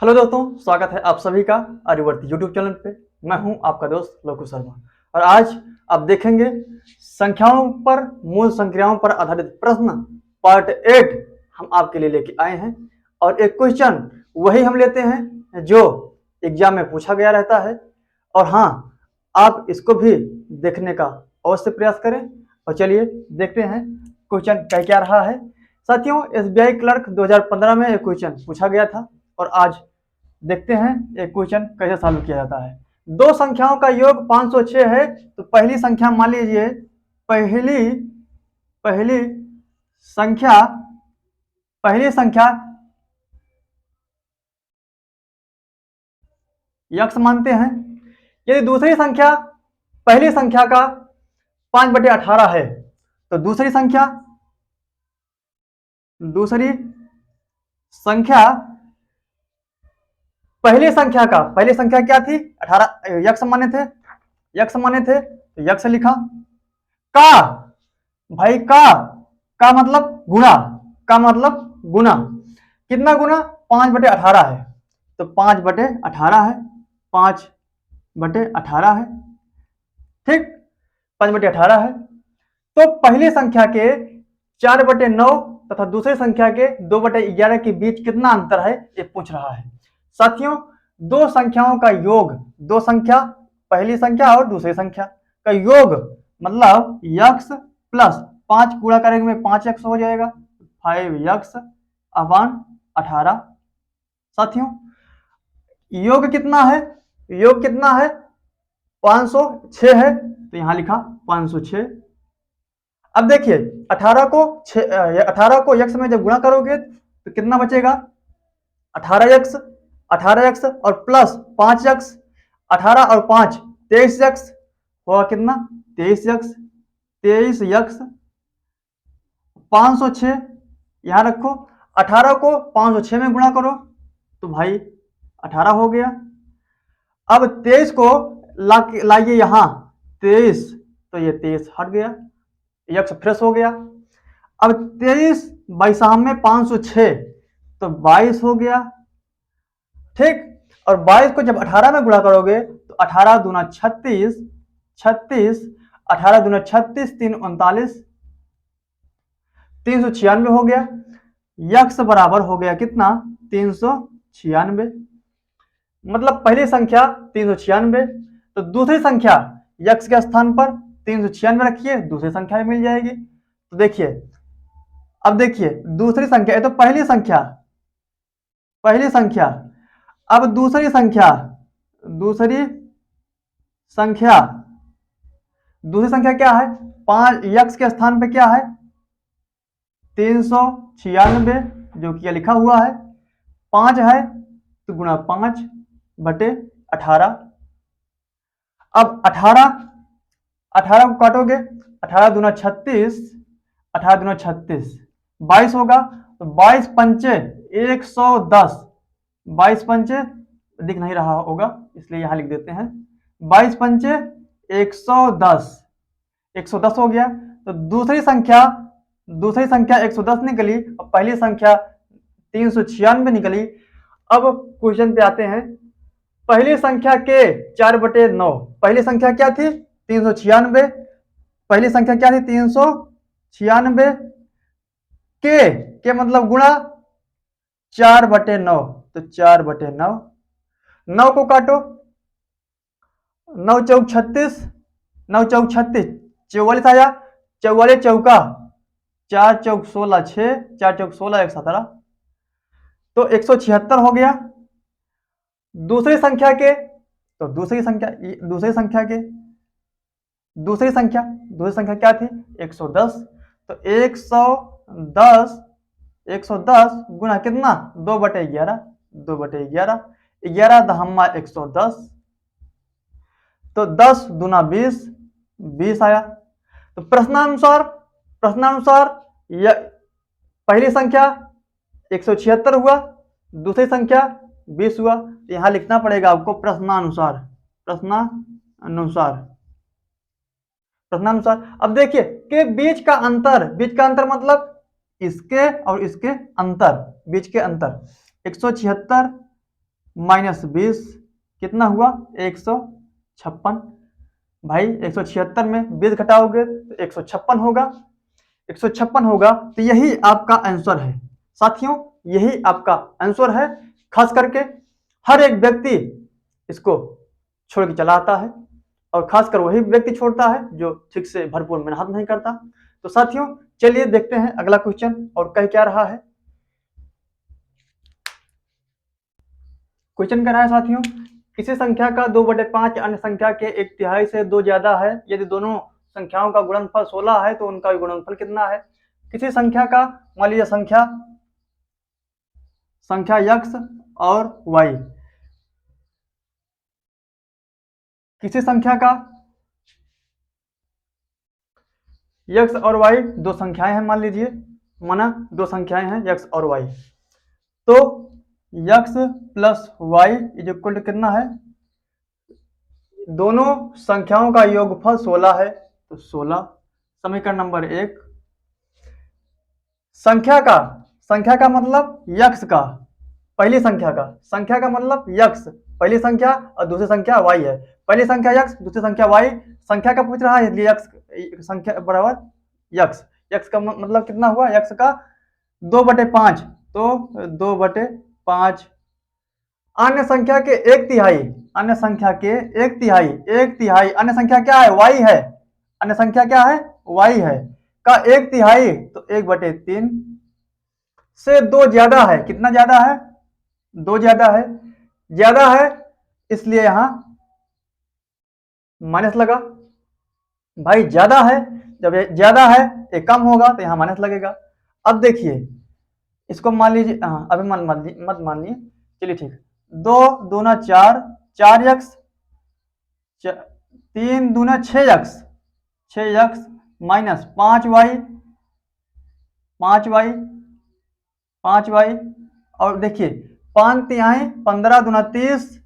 Hello दोस्तों, स्वागत है आप सभी का आर्यवर्ती यूट्यूब चैनल पे। मैं हूं आपका दोस्त लोकू शर्मा और आज आप देखेंगे संख्याओं पर मूल संख्याओं पर आधारित प्रश्न पार्ट 8 हम आपके लिए लेके आए हैं। और एक क्वेश्चन वही हम लेते हैं जो एग्जाम में पूछा गया रहता है। और हाँ, आप इसको भी देखने का अवश्य प्रयास करें। और चलिए देखते हैं क्वेश्चन क्या रहा है। साथियों, एसबीआई क्लर्क 2015 में एक क्वेश्चन पूछा गया था और आज देखते हैं एक क्वेश्चन कैसे सॉल्व किया जाता है। दो संख्याओं का योग 506 है, तो पहली संख्या मान लीजिए, पहली पहली संख्या पहली संख्या यक्स मानते हैं। यदि दूसरी संख्या पहली संख्या का 5/18 है, तो दूसरी संख्या पहली संख्या क्या थी? 18 यक्स माने थे तो यक्स लिखा। का भाई का मतलब गुना। कितना गुना? 5/18 है, तो 5/18 है, 5/18 है। ठीक, 5/18 है। तो पहली संख्या के 4/9 तथा दूसरी संख्या के 2/11 के बीच कितना अंतर है, ये पूछ रहा है। साथियों, दो संख्याओं का योग, दो संख्या पहली संख्या और दूसरी संख्या का योग मतलब यक्स प्लस 5 पूरा करेंगे में 5x हो जाएगा, 5x अपान 18। साथियों, योग कितना है? 506 है, तो यहां लिखा 506। अब देखिए 18 को x में जब गुणा करोगे तो कितना बचेगा? 18x और प्लस 5x, 18 और 5 23x होगा। कितना? 23x 506 यहां रखो। 18 को 506 में गुणा करो तो भाई 18 हो गया। अब 23 को लाइए यहां, 23 तो ये 23 हट गया, यक्स फ्रेश हो गया। अब 23 22 में 506 तो 22 हो गया। ठीक, और 22 को जब 18 में गुणा करोगे तो 18 दूना 36, 18 दूना 36, 3 39, 396 हो गया। यक्स बराबर हो गया कितना? 396। मतलब पहली संख्या 396, तो दूसरी संख्या यक्स के स्थान पर 396 रखिए, दूसरी संख्या मिल जाएगी। तो देखिए, अब देखिए दूसरी संख्या, ये तो पहली संख्या। अब दूसरी संख्या क्या है? 5 यक्स के स्थान पे क्या है? 396, जो कि लिखा हुआ है। 5 है तो गुणा 5/18। अब 18 को काटोगे, 18 दूना 36, 22 होगा। तो 22 पंचे 110, 22 पंचे दिख नहीं रहा होगा इसलिए यहां लिख देते हैं, 22 पंचे 110 हो गया। तो दूसरी संख्या 110 निकली और पहली संख्या 396 निकली। अब क्वेश्चन पे आते हैं। पहली संख्या के 4/9, पहली संख्या क्या थी? 396। पहली संख्या क्या थी? 396 के मतलब गुणा 4/9, तो 4/9। 9 को काटो, 9 चौक 36, 9 चौक 36, 44 आया, 44 चौका 4 चौक 16, 6 4 चौक 16, 1 17, तो 176 हो गया। दूसरी संख्या क्या थी? 110। तो 110 गुना कितना? 2/11, 2/11, 11 दहम्मा 110, तो 10 दूना 20, 20 आया। तो प्रश्नानुसार पहली संख्या 176 हुआ, दूसरी संख्या 20 हुआ। तो यहां लिखना पड़ेगा आपको प्रश्नानुसार। अब देखिए कि बीच का अंतर मतलब इसके और इसके अंतर, बीच के अंतर 176 -20 कितना हुआ 156। भाई 176 में 20 घटाओगे तो 156 होगा, 156 होगा। तो यही आपका आंसर है साथियों, यही आपका आंसर है। खास करके हर एक व्यक्ति इसको छोड़ के चला आता है, और खासकर वही व्यक्ति छोड़ता है जो ठीक से भरपूर मेहनत नहीं करता। तो साथियों चलिए देखते हैं अगला क्वेश्चन और कह क्या रहा है। क्वेश्चन कह रहा है साथियों, किसी संख्या का 2/5 अन्य संख्या के 1/3 से 2 ज्यादा है, यदि दोनों संख्याओं का गुणनफल 16 है तो उनका गुणनफल कितना है। किसी संख्या का, मान लीजिए संख्या x और y, किसी संख्या का x और y दो संख्याएं हैं, मान लीजिए, माना दो संख्याएं हैं x और y, तो x plus y is equal to कितना है, दोनों संख्याओं का योगफल 16 है, तो 16 समीकरण नंबर 1। संख्या का मतलब x का, पहली संख्या का मतलब x, पहली संख्या और दूसरी संख्या y है, पहली संख्या x दूसरी संख्या y, संख्या का पूछ रहा है इसलिए x संख्या बराबर x का मतलब कितना हुआ, x का 2/5, तो 2/5। अन्य संख्या के 1/3, अन्य संख्या के 1/3 अन्य संख्या क्या है, y है, अन्य संख्या क्या है, y है, का 1/3 तो 1/3 से 2 ज्यादा है, कितना ज्यादा है, 2 ज्यादा है, इसलिए यहां माइनस लगा। भाई ज्यादा है, जब ये ज्यादा है ये कम होगा तो यहां माइनस लगेगा। अब देखिए इसको मान लीजिए, हाँ अभी मत मानिए, चलिए ठीक, 2 दूना 4, 4x, 3 दूना 6x, 6x माइनस 5y, और देखिए 5×3 15 दूना 30,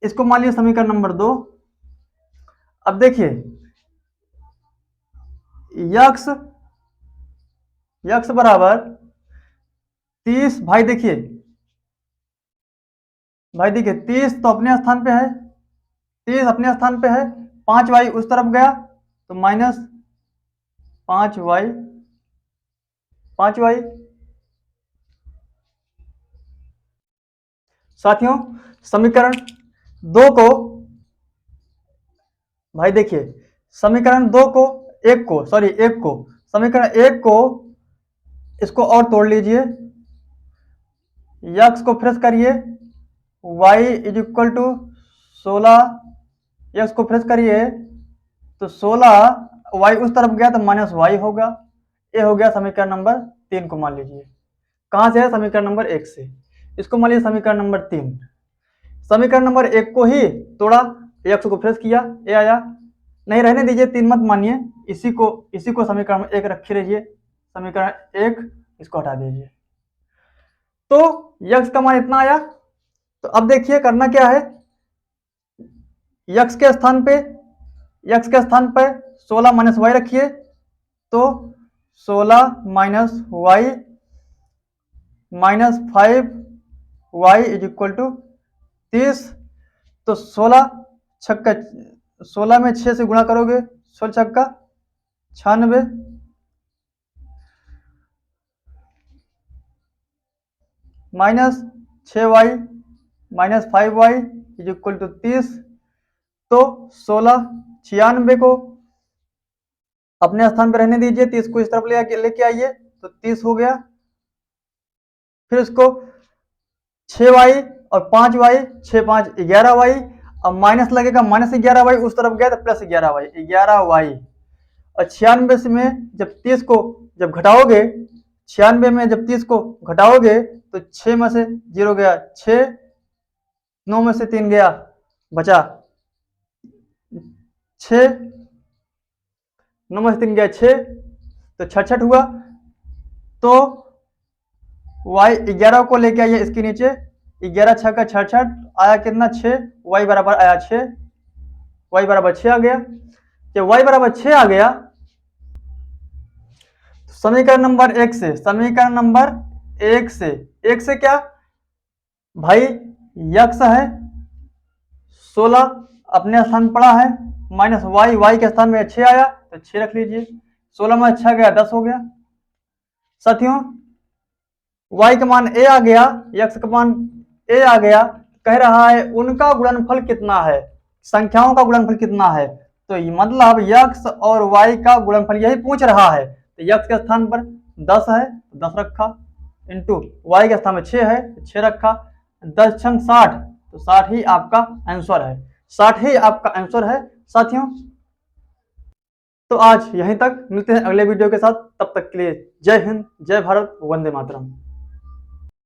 इसको मान लीजिए समीकरण नंबर 2। अब देखिए x बराबर 30, भाई देखिए 30 तो अपने स्थान पे है, 30 अपने स्थान पे है, 5y उस तरफ गया तो माइनस 5y, साथियों समीकरण 2 को, भाई देखिए समीकरण 2 को एक को समीकरण 1 को इसको और तोड़ लीजिए, x को फ्रेश करिए, y is equal to 16, x को फ्रेश करिए तो 16, y उस तरफ गया तो माइनस y होगा। ये हो गया समीकरण नंबर 3 को मान लीजिए, कहां से है, समीकरण नंबर 1 से, इसको मान लीजिए समीकरण नंबर 3। समीकरण नंबर 1 को ही तोड़ा, x को फ्रेश किया, ये आया, नहीं रहने दीजिए 3 मत मानिए, इसी को समीकरण 1 रखे रहिए, समीकरण 1 इसको हटा दीजिए, तो x का मान इतना आया। तो अब देखिए करना क्या है, x के स्थान पे 16 माइनस y रखिए, तो 16 minus y minus 5y is equal to 30, तो 16 में 6 से गुणा करोगे, 16 छक्का 96, minus 6y minus 5y is equal to 30, तो 16 96 को अपने स्थान पर रहने दीजिए, 30 को इस तरफ लेके आइए तो 30 हो गया, फिर इसको 6y और 5y, 6 5 11y, अब माइनस लगेगा, माइनस 11y उस तरफ गया तो प्लस 11y, 11y, और 96 में जब 30 को जब घटाओगे, 96 में जब 30 को घटाओगे तो 6 में से 0 गया 6, 9 में से 3 गया, बचा 6, 9 में से 3 गया 6, तो 66 हुआ। तो y 11 को लेके आइए इसके नीचे, 11 6 का 66 आया कितना 6, y बराबर आया 6, y बराबर 6 आ गया। जब y बराबर 6 आ गया, समीकरण नंबर 1 से, समीकरण नंबर एक से क्या भाई, यक्स है 16 अपने स्थान पड़ा है, माइनस वाई, वाई के स्थान में 6 आया तो 6 रख लीजिए, 16 में 6 गया 10 हो गया। साथियों y का मान a आ गया, x का मान a आ गया, कह रहा है उनका गुणनफल कितना है, संख्याओं का गुणनफल कितना है। तो मतलब x और y का गुणनफल यही पूछ रहा है। तो x के स्थान पर 10 है 10 रखा, इंटू y के स्थान में 6 है 6 रखा, 10 छंग 60, तो 60 ही आपका आंसर है, 60 ही आपका आंसर है साथियों। तो आज यहीं तक, मिलते हैं अगले वीडियो के साथ, तब तक के लिए जय हिंद, जय भारत, वंदे मातरम।